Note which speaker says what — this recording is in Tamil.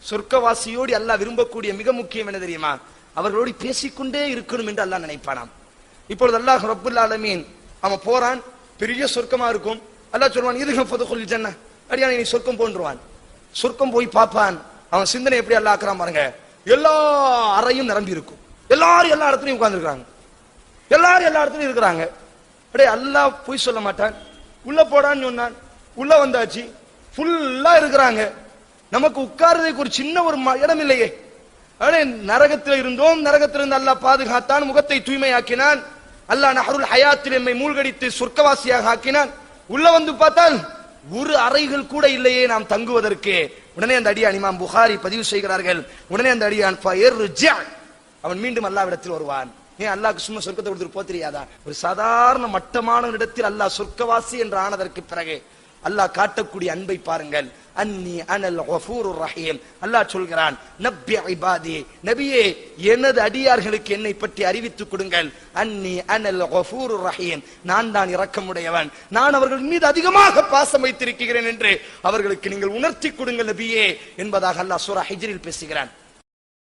Speaker 1: சொர்க்கவாசியோடு அல்லாஹ் விரும்பக்கூடிய மிக முக்கியம் என்ன தெரியுமா? அவர்களோடு பேசிக்கொண்டே இருக்கணும் என்று அல்லாஹ் நினைப்பானாம். இப்பொழுது அல்லாஹ் ரப்புல் ஆலமீன் அவன் போறான், பெரிய சொர்க்கமா இருக்கும். அல்லாஹ் சொல்வான், இதுக ஃபதுகுல் ஜன்னah, அடியானே நீ சொர்க்கம் போன்றுவான். சொர்க்கம் போய் பார்ப்பான். அவன் சிந்தனை எப்படி அல்லாஹ் ஆக்குறான் பாருங்க. எல்லா அறையும் நிரம்பி இருக்கும். எல்லாரும் எல்லா இடத்துலயும் உட்கார்ந்து இருக்காங்க. எல்லாரும் எல்லா இடத்துலயும் இருக்கிறாங்க. அப்படியே அல்லாஹ் போய் சொல்ல மாட்டான். உள்ள போடான்னு சொன்னான். உள்ள வந்தாச்சு. ஃபுல்லா இருக்கிறாங்க. நமக்கு உட்கார்றதுக்கு ஒரு சின்ன ஒரு இடம் இல்லையே. நரகத்தில் இருந்தோம், நரகத்திலிருந்து அல்லாஹ் பாதுகாத்தான், முகத்தை தூய்மையாக்கினான். அல்லாஹ் நஹருல் ஹயாத்தில் எம்மை மூழ்கடித்து சொர்க்கவாசியாக ஆக்கினான். உள்ள வந்து பார்த்தால் ஒரு அறைகள் கூட இல்லையே நாம் தங்குவதற்கு. உடனே அந்த அடியான் இமாம் புகாரி பதிவு செய்கிறார்கள், உடனே அந்த அடியான் அவன் மீண்டும் அல்லாஹ்விடத்தில் வருவான். ஏன் அல்லாஹ்க்கு சும்மா சொர்க்கத்தை கொடுத்துட்டு போக தெரியாதா? ஒரு சாதாரண மட்டமான இடத்தில் அல்லாஹ் சொர்க்கவாசி என்று ஆனதற்கு பிறகு அல்லாஹ் காட்டக்கூடிய அன்பை பாருங்கள். அன்னி அனல் கஃபூருர் ரஹீம். அல்லாஹ் சொல்கிறான், நப்பி இபாதி, நபியே எனது அடியார்களுக்கு என்னை பற்றி அறிவித்துக் கொடுங்கள். அன்னி அனல் கஃபூருர் ரஹீம், நான் தான் இரக்கமுடையவன், நான் அவர்கள் மீது அதிகமாக பாசம் வைத்திருக்கிறேன் என்று அவர்களுக்கு நீங்கள் உணர்த்தி கொடுங்கள் நபியே என்பதாக அல்லாஹ் சூரா ஹிஜ்ரில் பேசுகிறான்.